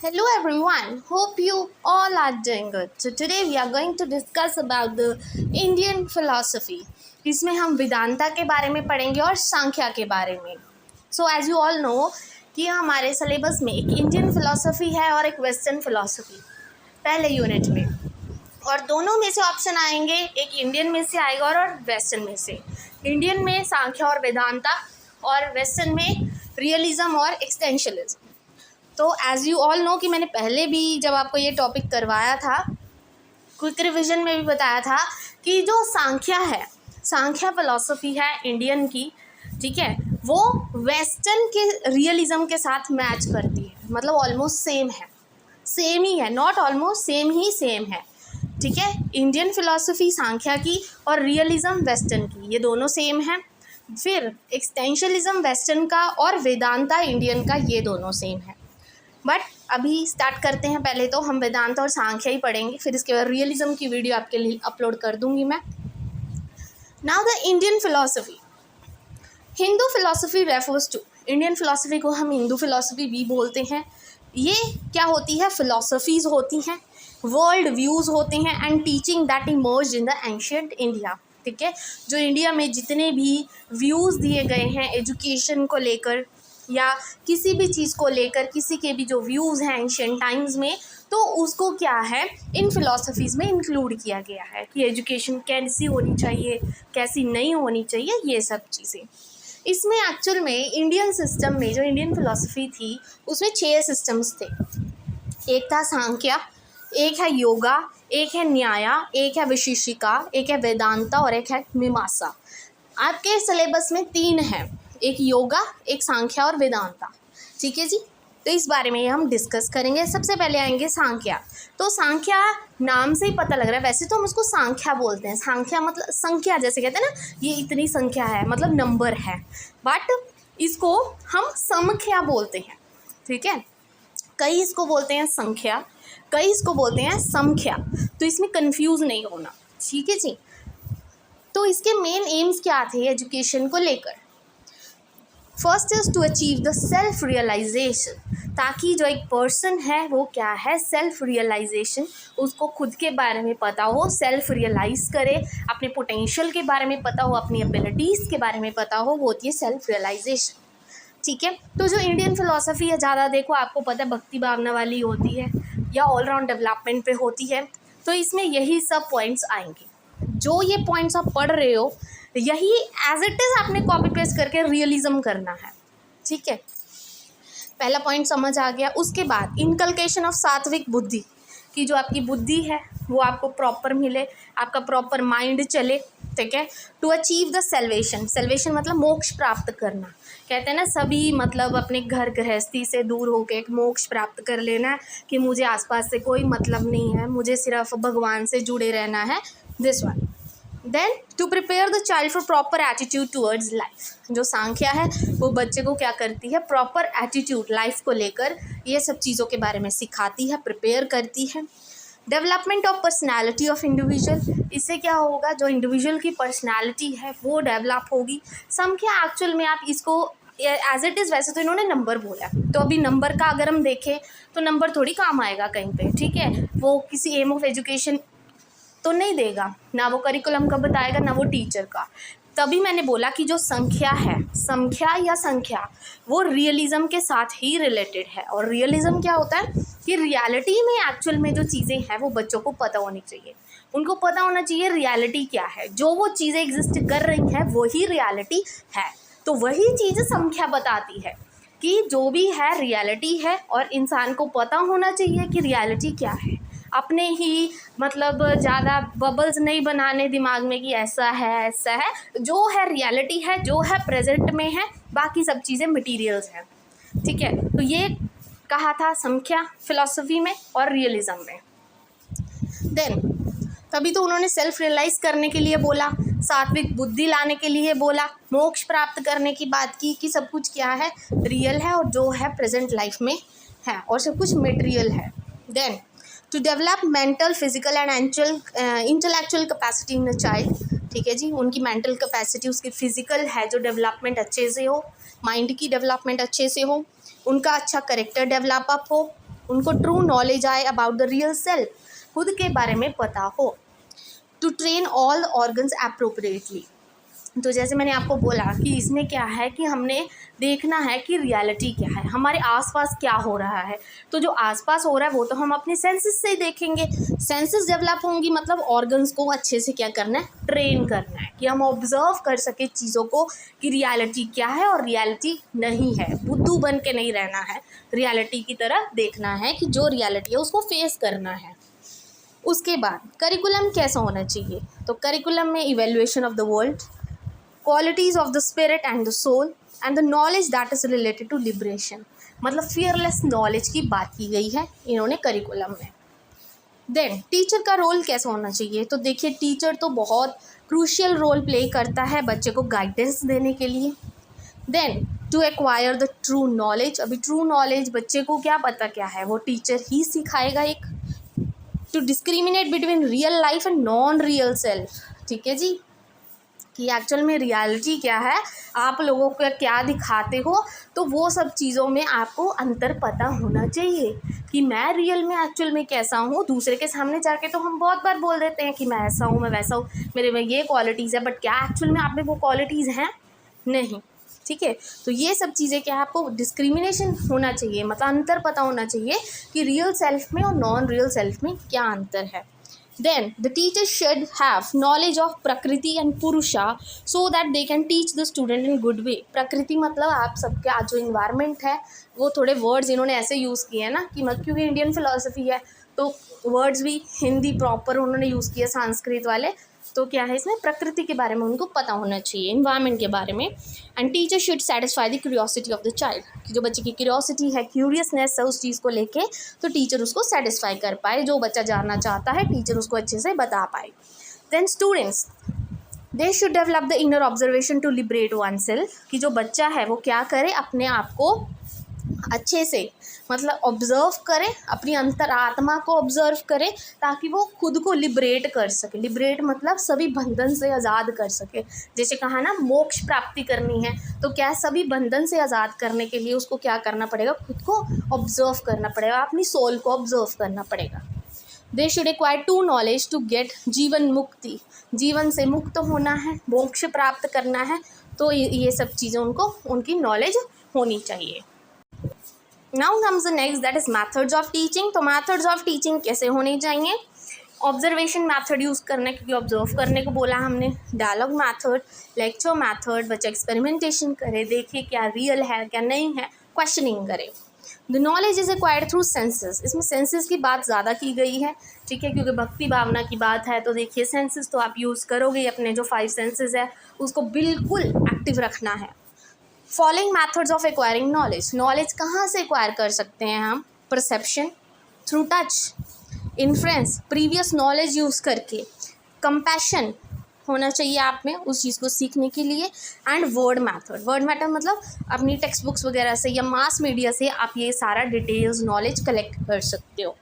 Hello everyone, hope you all are doing good. So today we are going to discuss about the Indian philosophy. इसमें हम वेदांता के बारे में पढ़ेंगे और सांख्या के बारे में. So as you all know कि हमारे सिलेबस में एक इंडियन फिलॉसफी है और एक वेस्टर्न फिलॉसफी पहले यूनिट में, और दोनों में से ऑप्शन आएंगे. एक इंडियन में से आएगा और वेस्टर्न में से. इंडियन में सांख्या और वेदांता और वेस्टर्न में रियलिज्म और एक्सटेंशलिज्म. तो एज़ यू ऑल नो कि मैंने पहले भी जब आपको ये टॉपिक करवाया था, क्विक रिवीजन में भी बताया था कि जो सांख्या है, सांख्या फिलॉसफी है इंडियन की, ठीक है, वो वेस्टर्न के रियलिज्म के साथ मैच करती है. मतलब ऑलमोस्ट सेम है, सेम ही है, नॉट ऑलमोस्ट, सेम है. ठीक है, इंडियन फिलॉसफी सांख्या की और रियलिज्म वेस्टर्न की, ये दोनों सेम है. फिर एक्सटेंशलिज्म वेस्टर्न का और वेदांता इंडियन का, ये दोनों सेम है. बट अभी स्टार्ट करते हैं. पहले तो हम वेदांत और सांख्या ही पढ़ेंगे, फिर इसके बाद रियलिज्म की वीडियो आपके लिए अपलोड कर दूंगी मैं. Now the Indian philosophy. Hindu philosophy refers to, Indian philosophy को हम हिंदू फिलॉसफी भी बोलते हैं. ये क्या होती है? फिलॉसफीज होती हैं, वर्ल्ड व्यूज़ होते हैं and teaching that emerged in the ancient India. ठीक है, जो इंडिया में जितने भी व्यूज़ दिए गए हैं एजुकेशन को लेकर या किसी भी चीज़ को लेकर, किसी के भी जो व्यूज़ हैं एंशिएंट टाइम्स में, तो उसको क्या है, इन फिलॉसफीज़ में इंक्लूड किया गया है कि एजुकेशन कैसी होनी चाहिए, कैसी नहीं होनी चाहिए, ये सब चीज़ें. इसमें एक्चुअल में इंडियन सिस्टम में जो इंडियन फिलॉसफी थी उसमें 6 सिस्टम्स थे. एक था सांख्या, एक है योगा, एक है न्याया, एक है विशिशिका, एक है वेदांता और एक है मीमांसा. आपके सिलेबस में 3 हैं, एक योगा, एक सांख्या और वेदांता. ठीक है जी, तो इस बारे में हम डिस्कस करेंगे. सबसे पहले आएंगे सांख्या. तो सांख्या नाम से ही पता लग रहा है, वैसे तो हम उसको सांख्या बोलते हैं. सांख्या मतलब संख्या, जैसे कहते हैं ना, ये इतनी संख्या है, मतलब नंबर है, बट इसको हम समख्या बोलते हैं. ठीक है, कई इसको बोलते हैं संख्या, कई इसको बोलते हैं समख्या, तो इसमें कंफ्यूज नहीं होना. ठीक है जी. तो इसके मेन एम्स क्या थे एजुकेशन को लेकर? First is to achieve the self realisation, ताकि जो एक पर्सन है वो क्या है, सेल्फ रियलाइजेशन, उसको खुद के बारे में पता हो, सेल्फ रियलाइज़ करे, अपने पोटेंशियल के बारे में पता हो, अपनी एबिलिटीज़ के बारे में पता हो, वो होती है सेल्फ रियलाइजेशन. ठीक है, तो जो इंडियन फिलॉसफी है, ज़्यादा देखो आपको पता है भक्ति भावना वाली होती है या ऑलराउंड डेवलपमेंट पे होती है. तो इसमें यही सब पॉइंट्स आएंगे. जो ये पॉइंट्स आप पढ़ रहे हो, यही एज इट इज़ आपने कॉपी पेस्ट करके रियलिज्म करना है. ठीक है, पहला पॉइंट समझ आ गया. उसके बाद इनकलकेशन ऑफ सात्विक बुद्धि, कि जो आपकी बुद्धि है वो आपको प्रॉपर मिले, आपका प्रॉपर माइंड चले. ठीक है, to achieve the salvation, salvation मतलब मोक्ष प्राप्त करना. कहते हैं ना सभी, मतलब अपने घर गृहस्थी से दूर होकर एक मोक्ष प्राप्त कर लेना है कि मुझे आसपास से कोई मतलब नहीं है, मुझे सिर्फ भगवान से जुड़े रहना है, this one. Then to prepare the child for proper attitude towards life. जो सांख्या है वो बच्चे को क्या करती है, प्रॉपर एटीट्यूड लाइफ को लेकर ये सब चीज़ों के बारे में सिखाती है, प्रिपेयर करती है. Development of personality of individual, इससे क्या होगा, जो इंडिविजुअल की पर्सनैलिटी है वो डेवलप होगी. सांख्या एक्चुअल में आप इसको एज इट इज़, वैसे तो इन्होंने नंबर बोला, तो अभी नंबर का अगर हम देखें तो नंबर थोड़ी काम आएगा कहीं पे. ठीक है, वो किसी एम ऑफ एजुकेशन तो नहीं देगा, ना वो करिकुलम का बताएगा, ना वो टीचर का. तभी मैंने बोला कि जो संख्या है, संख्या या संख्या, वो रियलिज्म के साथ ही रिलेटेड है. और रियलिज्म क्या होता है कि रियलिटी में एक्चुअल में जो चीज़ें हैं वो बच्चों को पता होनी चाहिए. उनको पता होना चाहिए रियलिटी क्या है, जो वो चीज़ें एग्जिस्ट कर रही हैं वही रियलिटी है. तो वही चीज़ संख्या बताती है कि जो भी है रियलिटी है, और इंसान को पता होना चाहिए कि रियलिटी क्या है. अपने ही मतलब ज़्यादा बबल्स नहीं बनाने दिमाग में कि ऐसा है ऐसा है. जो है रियलिटी है, जो है प्रेजेंट में है, बाकी सब चीज़ें मटेरियल्स हैं. ठीक है, तो ये कहा था संख्या फिलॉसफी में और रियलिज्म में. देन तभी तो उन्होंने सेल्फ रियलाइज़ करने के लिए बोला, सात्विक बुद्धि लाने के लिए बोला, मोक्ष प्राप्त करने की बात की कि सब कुछ क्या है, रियल है, और जो है प्रेजेंट लाइफ में है, और सब कुछ मटेरियल है. Then to develop mental, physical and intellectual capacity in a child. ठीक है जी, उनकी मेंटल कैपेसिटी, उसकी फिजिकल है जो डेवलपमेंट अच्छे से हो, माइंड की डेवलपमेंट अच्छे से हो, उनका अच्छा करेक्टर डेवलप अप हो, उनको ट्रू नॉलेज आए अबाउट द रियल सेल्फ, खुद के बारे में पता हो। To train all organs appropriately, तो जैसे मैंने आपको बोला कि इसमें क्या है कि हमने देखना है कि रियलिटी क्या है, हमारे आसपास क्या हो रहा है। तो जो आसपास हो रहा है वो तो हम अपने सेंसेस से ही देखेंगे। सेंसेस डेवलप होंगी मतलब ऑर्गन्स को अच्छे से क्या करना है, ट्रेन करना है कि हम ऑब्जर्व कर सके चीज़ों को कि रियलिटी क्या है और रियलिटी नहीं है। बुद्धू बन के नहीं रहना है, रियलिटी की तरह देखना है कि जो रियलिटी है उसको फेस करना है। उसके बाद करिकुलम कैसा होना चाहिए, तो करिकुलम में evaluation of the world, qualities of the spirit and the soul and the knowledge that is related to liberation, मतलब फियरलेस नॉलेज की बात की गई है इन्होंने करिकुलम में। देन टीचर का रोल कैसा होना चाहिए, तो देखिए टीचर तो बहुत क्रूशियल रोल प्ले करता है बच्चे को गाइडेंस देने के लिए। Then to acquire the true knowledge, अभी ट्रू नॉलेज बच्चे को क्या पता क्या है, वो टीचर ही सिखाएगा। एक to discriminate between real life and non real self, ठीक है जी, कि एक्चुअल में रियलिटी क्या है, आप लोगों को क्या दिखाते हो, तो वो सब चीज़ों में आपको अंतर पता होना चाहिए कि मैं रियल में एक्चुअल में कैसा हूँ। दूसरे के सामने जाके तो हम बहुत बार बोल देते हैं कि मैं ऐसा हूँ, मैं वैसा हूँ, मेरे में ये क्वालिटीज़ है, बट क्या एक्चुअल में आप में वो क्वालिटीज़ हैं, नहीं। ठीक है, तो ये सब चीज़ें क्या है, आपको डिस्क्रिमिनेशन होना चाहिए, मतलब अंतर पता होना चाहिए कि रियल सेल्फ में और नॉन रियल सेल्फ में क्या अंतर है। Then the teacher should have knowledge of प्रकृति and पुरुषा so that they can teach the student in good way। प्रकृति मतलब आप सबके आज जो इन्वायरमेंट है, वो थोड़े वर्ड्स इन्होंने ऐसे यूज़ किए हैं ना कि मत, क्योंकि इंडियन फिलोसफी है तो वर्ड्स भी हिंदी प्रॉपर उन्होंने यूज़ किया, संस्कृत वाले, तो क्या है इसमें प्रकृति के बारे में उनको पता होना चाहिए, इन्वायरमेंट के बारे में। And teacher should satisfy the curiosity of the child, कि जो बच्चे की क्यूरियोसिटी है, क्यूरियसनेस है उस चीज़ को लेके, तो टीचर उसको सेटिस्फाई कर पाए, जो बच्चा जानना चाहता है टीचर उसको अच्छे से बता पाए। Then students they should develop the inner observation to liberate one self, कि जो बच्चा है वो क्या करे, अपने आप को अच्छे से मतलब ऑब्ज़र्व करें, अपनी अंतरात्मा को ऑब्ज़र्व करें, ताकि वो खुद को लिबरेट कर सके। लिबरेट मतलब सभी बंधन से आज़ाद कर सके। जैसे कहा ना मोक्ष प्राप्ति करनी है, तो क्या सभी बंधन से आज़ाद करने के लिए उसको क्या करना पड़ेगा, खुद को ऑब्ज़र्व करना पड़ेगा, अपनी सोल को ऑब्ज़र्व करना पड़ेगा। They should acquire to knowledge to get jivan mukti, जीवन से मुक्त होना है, मोक्ष प्राप्त करना है, तो ये सब चीज़ें उनको उनकी नॉलेज होनी चाहिए। Now comes the next, that is methods of teaching. तो मैथड्स ऑफ टीचिंग कैसे होने चाहिए, ऑब्जर्वेशन मैथड यूज़ करना, क्योंकि ऑब्जर्व करने को बोला हमने, डायलॉग मैथड, लेक्चर मैथड, बच्चा एक्सपेरिमेंटेशन करे, देखे क्या रियल है क्या नहीं है, क्वेश्चनिंग करे। The knowledge is acquired through senses, इसमें सेंसेस की बात ज़्यादा की गई है, ठीक है, क्योंकि भक्ति भावना की बात है, तो देखिए सेंसेस तो आप यूज़ करोगे, अपने जो 5 सेंसेस है उसको बिल्कुल एक्टिव रखना है। Following methods of acquiring knowledge, knowledge कहाँ से एक्वायर कर सकते हैं हम, perception, through touch, inference, previous knowledge use करके, कंपैशन होना चाहिए आप में उस चीज़ को सीखने के लिए, and word method. Word method मतलब अपनी टेक्स्ट बुक्स वगैरह से या मास मीडिया से आप ये सारा डिटेल्स नॉलेज कलेक्ट कर सकते हो,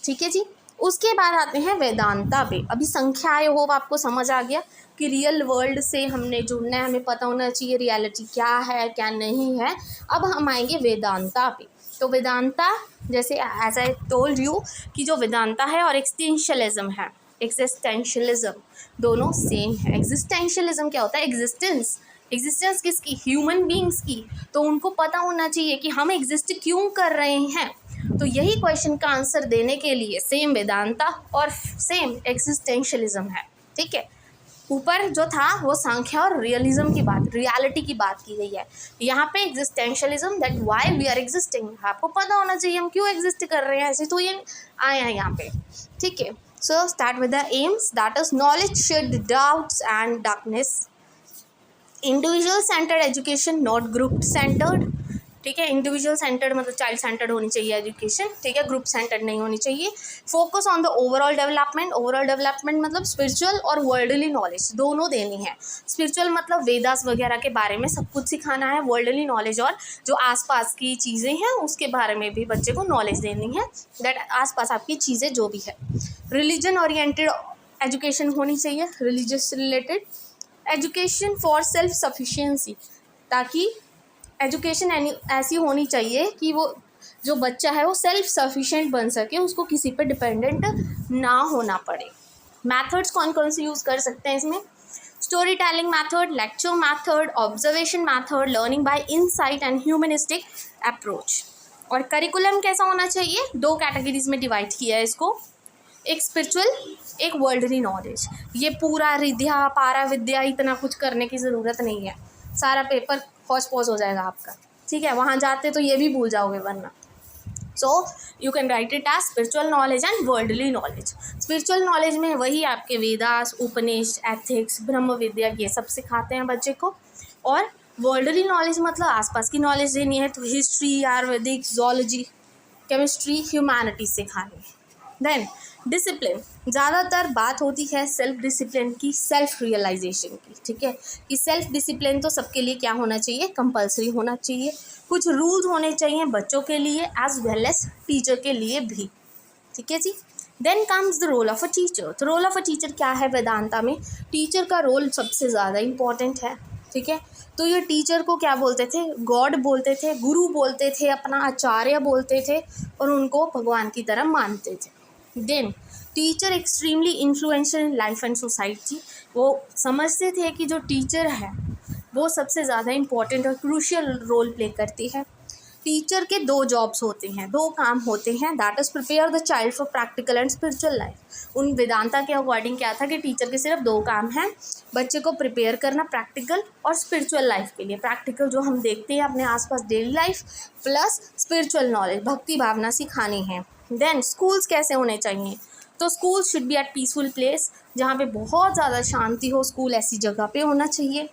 ठीक है जी। उसके बाद आते हैं वेदांता पे। अभी संख्या आए हो आपको समझ आ गया कि रियल वर्ल्ड से हमने जुड़ना है, हमें पता होना चाहिए रियलिटी क्या है क्या नहीं है। अब हम आएंगे वेदांता पे। तो वेदांता जैसे एज आई टोल्ड यू कि जो वेदांता है और एक्सटेंशलिज्म है, एक्सिस्टेंशलिज्म दोनों सेम है। एक्सिस्टेंशलिज्म क्या होता है, एग्जिस्टेंस, एग्जिस्टेंस किसकी, ह्यूमन बींग्स की, तो उनको पता होना चाहिए कि हम एग्जिस्ट क्यों कर रहे हैं। तो यही क्वेश्चन का आंसर देने के लिए सेम वेदांता और सेम एक्सिस्टेंशलिज्म है, ठीक है। ऊपर जो था वो सांख्य और रियलिज्म की बात, रियलिटी की बात की गई है। यहाँ पे existentialism, that why we are existing, आपको पता होना चाहिए हम क्यों एग्जिस्ट कर रहे हैं, ऐसे तो ये आए हैं यहाँ पे, ठीक है। So start with the aims, that is knowledge shed doubts and darkness, individual centred education not group centred, ठीक है। इंडिविजुअल सेंटर्ड मतलब चाइल्ड सेंटर्ड होनी चाहिए एजुकेशन, ठीक है, ग्रुप सेंटर्ड नहीं होनी चाहिए। Focus on the overall development, overall development मतलब स्पिरिचुअल और वर्ल्डली नॉलेज दोनों देनी है। स्पिरिचुअल मतलब वेदास वगैरह के बारे में सब कुछ सिखाना है, वर्ल्डली नॉलेज और जो आसपास की चीज़ें हैं उसके बारे में भी बच्चे को नॉलेज देनी है, दैट आसपास आपकी चीज़ें जो भी है। रिलीजन ओरिएंटेड एजुकेशन होनी चाहिए, religious related education for self sufficiency, ताकि एजुकेशन ऐसी होनी चाहिए कि वो जो बच्चा है वो सेल्फ सफिशिएंट बन सके, उसको किसी पे डिपेंडेंट ना होना पड़े। मैथड्स कौन कौन से यूज़ कर सकते हैं इसमें? Story telling method, lecture method, observation method, learning by insight and humanistic approach. और करिकुलम कैसा होना चाहिए? 2 कैटेगरीज में डिवाइड किया है इसको, एक स्पिरिचुअल, एक वर्ल्डली नॉलेज। ये पूरा रिद्या पारा विद्या इतना कुछ करने की ज़रूरत नहीं है, सारा पेपर हौच पौच हो जाएगा आपका, ठीक है। वहाँ जाते तो ये भी भूल जाओगे वरना। So you can write it as spiritual knowledge and worldly knowledge. Spiritual knowledge में वही आपके वेदास, उपनिषद, एथिक्स, ब्रह्म विद्या ये सब सिखाते हैं बच्चे को। और वर्ल्डली नॉलेज मतलब आसपास की नॉलेज देनी है, तो history, Ayurvedic, zoology, chemistry, humanities सिखानी है। देन डिसिप्लिन, ज़्यादातर बात होती है सेल्फ डिसिप्लिन की, सेल्फ रियलाइजेशन की, ठीक है। कि सेल्फ डिसिप्लिन तो सबके लिए क्या होना चाहिए? कंपलसरी होना चाहिए। कुछ रूल्स होने चाहिए बच्चों के लिए एज वेल एज टीचर के लिए भी, ठीक है जी। Then comes the role of a teacher. तो रोल ऑफ अ टीचर क्या है वेदांता में? टीचर का रोल सबसे ज़्यादा इम्पॉर्टेंट है, ठीक है। तो ये टीचर को क्या बोलते थे? गॉड बोलते थे, गुरु बोलते थे, अपना आचार्य बोलते थे, और उनको भगवान की तरह मानते थे। Then teacher extremely influential in life and society. वो समझते थे कि जो टीचर है वो सबसे ज़्यादा इम्पॉर्टेंट और क्रूशियल रोल प्ले करती है। टीचर के 2 जॉब्स होते हैं, 2 काम होते हैं, that is prepare the child for practical and spiritual life. उन वेदांता के अकॉर्डिंग क्या था कि टीचर के सिर्फ 2 काम हैं, बच्चे को प्रिपेयर करना प्रैक्टिकल और स्पिरिचुअल लाइफ के लिए। प्रैक्टिकल जो हम देखते हैं अपने आसपास daily life, plus spiritual knowledge, भक्ति भावना सिखानी है। देन स्कूल्स कैसे होने चाहिए? तो school should be at peaceful place, जहाँ पे बहुत ज़्यादा शांति हो, स्कूल ऐसी जगह पे होना चाहिए।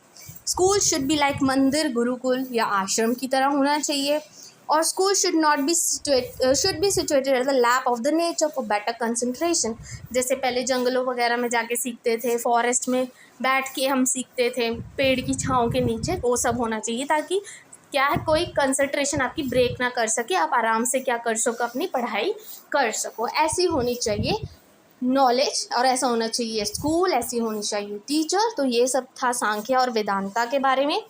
स्कूल शुड बी लाइक मंदिर, गुरुकुल या आश्रम की तरह होना चाहिए। और school should B situated at the lap of the nature for better concentration. जैसे पहले जंगलों वगैरह में जाके सीखते थे, फॉरेस्ट में बैठ के हम सीखते थे, पेड़ की छाँव के नीचे, वो सब होना चाहिए, ताकि क्या है, कोई कंसंट्रेशन आपकी ब्रेक ना कर सके, आप आराम से क्या कर सको, अपनी पढ़ाई कर सको। ऐसी होनी चाहिए नॉलेज, और ऐसा होना चाहिए स्कूल, ऐसी होनी चाहिए टीचर। तो ये सब था सांख्य और वेदांता के बारे में।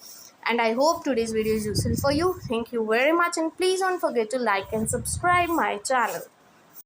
And I hope today's video is useful for you. Thank you very much, and please don't forget to like and subscribe my channel.